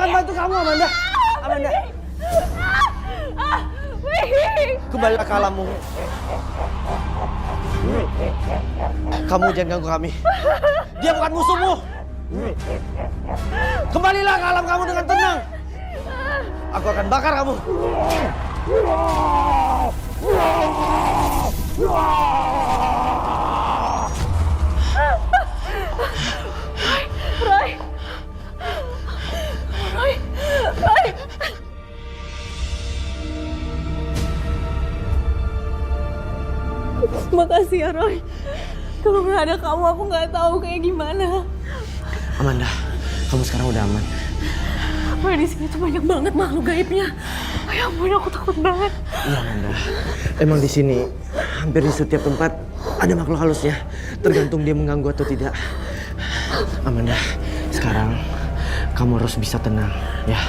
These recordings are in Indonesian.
akan bantu kamu, Amanda. Amanda. Kembalilah ke alammu. Kamu jangan ganggu kami. Dia bukan musuhmu. Kembalilah ke alam kamu dengan tenang. Aku akan bakar kamu. Roy. Makasih ya Roy. Kalau nggak ada kamu, aku nggak tahu kayak gimana. Amanda, kamu sekarang udah aman. Roy, di sini tuh banyak banget makhluk gaibnya. Ya ampun, aku takut banget. Iya Amanda, emang di sini hampir di setiap tempat ada makhluk halusnya. Tergantung dia mengganggu atau tidak. Amanda, sekarang kamu harus bisa tenang, ya.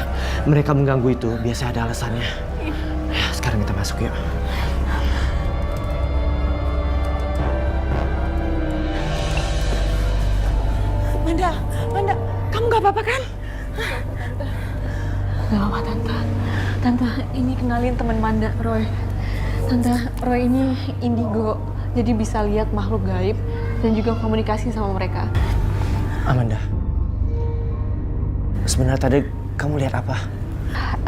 Mereka mengganggu itu biasa ada alasannya. Ya, sekarang kita masuk yuk. Manda, kamu nggak apa-apa kan? Gak apa, Tante, ini kenalin teman Manda, Roy. Tante, Roy ini indigo, jadi bisa lihat makhluk gaib dan juga komunikasi sama mereka. Amanda, sebenarnya tadi kamu lihat apa?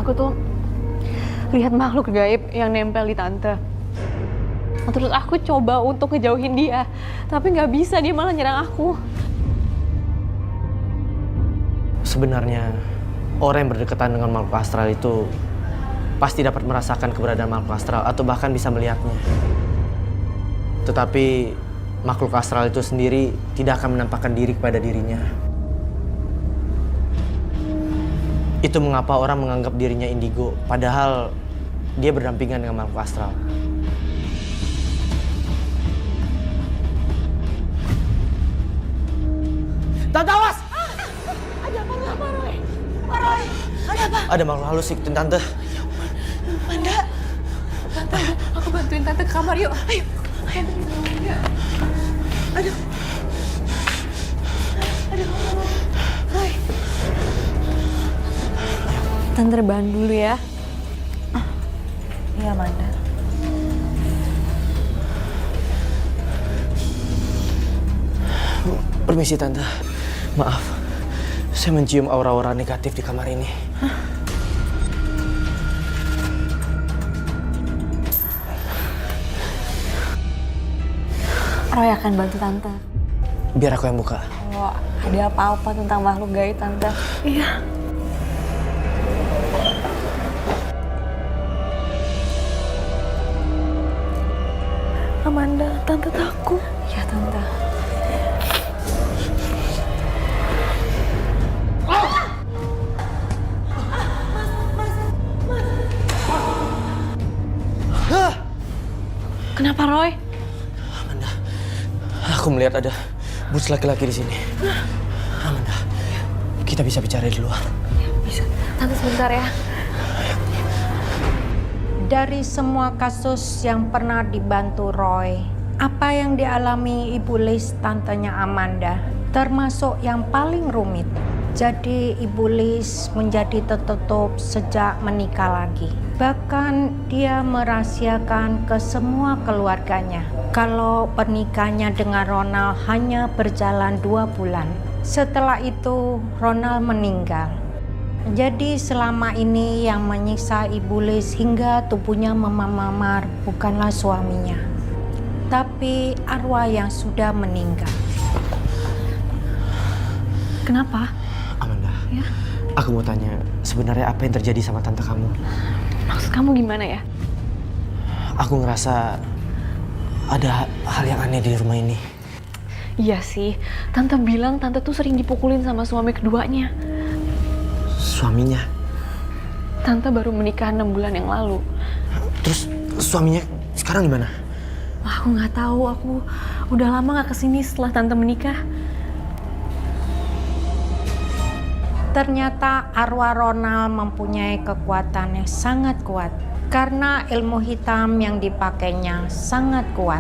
Aku tuh lihat makhluk gaib yang nempel di Tante. Terus aku coba untuk ngejauhin dia, tapi nggak bisa, dia malah nyerang aku. Sebenarnya orang yang berdekatan dengan makhluk astral itu pasti dapat merasakan keberadaan makhluk astral atau bahkan bisa melihatnya. Tetapi makhluk astral itu sendiri tidak akan menampakkan diri kepada dirinya. Itu mengapa orang menganggap dirinya indigo, padahal dia berdampingan dengan makhluk astral. Tante, awas! Ada apa, Roy? Roy, ada apa? Ada makhluk halus ikutin Tante. Manda, Tante, aku bantuin Tante ke kamar yuk. Ayo. Aduh. Roy. Tante rebahan dulu ya. Iya, Manda. Permisi Tante, maaf. Saya mencium aura-aura negatif di kamar ini. Roy akan bantu Tante. Biar aku yang buka. Kalau ada apa-apa tentang makhluk gaib, Tante. Iya. Amanda, Tante takut. Ya, Tante. Kenapa, Roy? Amanda, aku melihat ada bus laki-laki di sini. Amanda, kita bisa bicara di luar. Bisa. Tante sebentar ya. Dari semua kasus yang pernah dibantu Roy, apa yang dialami Ibu Liz, tantenya Amanda, termasuk yang paling rumit. Jadi Ibu Liz menjadi tertutup sejak menikah lagi. Bahkan dia merahasiakan ke semua keluarganya kalau pernikahannya dengan Ronald hanya berjalan 2 bulan. Setelah itu Ronald meninggal. Jadi selama ini yang menyiksa Ibu Liz hingga tubuhnya memamar bukanlah suaminya, tapi arwah yang sudah meninggal. Kenapa? Amanda, Ya? aku mau tanya, sebenarnya apa yang terjadi sama tante kamu? Maksud kamu gimana ya? Aku ngerasa ada hal yang aneh di rumah ini. Iya sih, Tante bilang Tante tuh sering dipukulin sama suami keduanya. Suaminya? Tante baru menikah 6 bulan yang lalu. Terus suaminya sekarang gimana? Wah, aku nggak tahu, aku udah lama nggak kesini setelah Tante menikah. Ternyata arwah Ronald mempunyai kekuatan yang sangat kuat karena ilmu hitam yang dipakainya sangat kuat.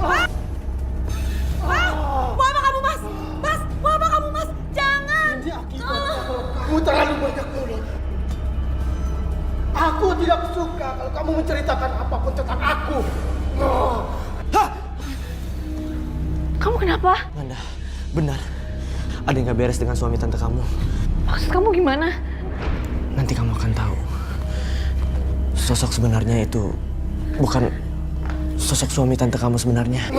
Mau apa kamu, Mas? Mas, mau apa kamu, Mas? Jangan! kamu menceritakan apapun tentang aku. Kamu kenapa? Amanda, benar. Ada yang gak beres dengan suami tante kamu. Maksud kamu gimana? Nanti kamu akan tahu. Sosok sebenarnya itu bukan sosok suami tante kamu sebenarnya.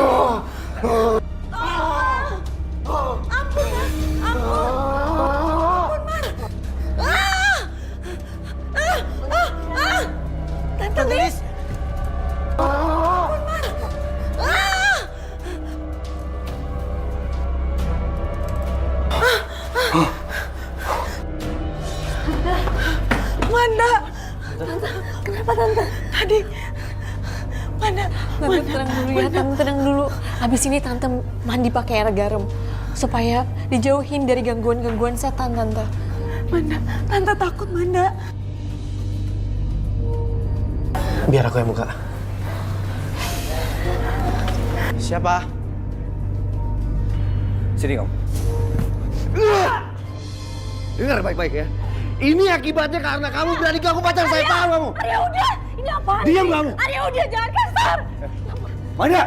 Tante Lis! Manda, Kenapa tante? tadi Manda, Tante tenang dulu ya, tante tenang dulu. Habis ini tante mandi pakai air garam supaya dijauhin dari gangguan-gangguan setan tante. Manda, tante takut Manda. Biar aku yang buka. Siapa? Sini kamu. Dengar baik-baik ya. Ini akibatnya karena kamu berani ganggu pacar saya, paham kamu? Arya udah, ini apaan? Diam kamu. Arya udah, jangan kasar. Manda,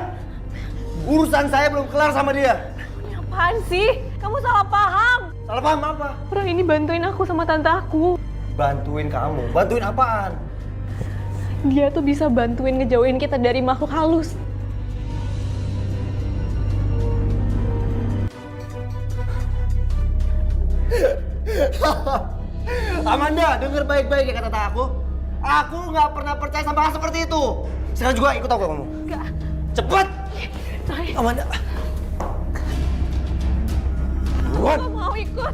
urusan saya belum kelar sama dia. Ini apaan sih? Kamu salah paham. Salah paham apa? Roy ini bantuin aku sama tante aku. Bantuin kamu? Bantuin apaan? Dia tuh bisa bantuin ngejauhin kita dari makhluk halus. Amanda, denger baik-baik ya kata aku. Aku nggak pernah percaya sama hal seperti itu. Sekarang juga ikut aku kamu. Enggak. Cepet! Roy, Amanda. aku gak mau ikut.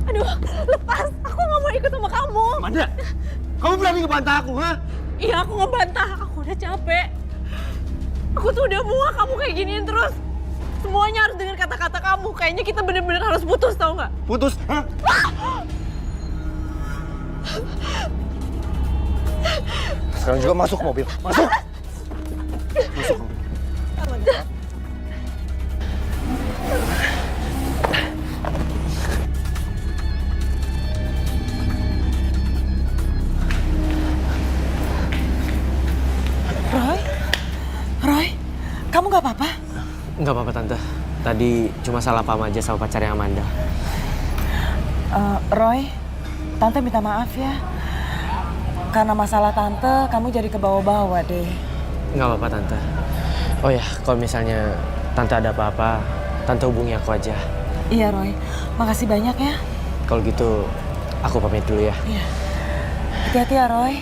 Aduh, lepas. Aku gak mau ikut sama kamu. Amanda, kamu berani ngebantah aku, ha? Iya, aku ngebantah. Aku udah capek. Aku tuh udah muak kamu kayak giniin terus. Semuanya harus dengar kata-kata kamu. Kayaknya kita bener-bener harus putus, tau nggak? Putus, ha? Sekarang juga masuk mobil. Masuk! Masuk kamu. Roy, kamu gak apa-apa? Nggak apa-apa tante. Tadi cuma salah paham aja sama pacarnya Amanda. Roy, tante minta maaf ya. Karena masalah tante, kamu jadi kebawa-bawa deh. Nggak apa-apa tante. Oh ya, kalau misalnya tante ada apa-apa, tante hubungi aku aja. Iya Roy, makasih banyak ya. Kalau gitu, aku pamit dulu ya. Iya. Hati-hati ya Roy.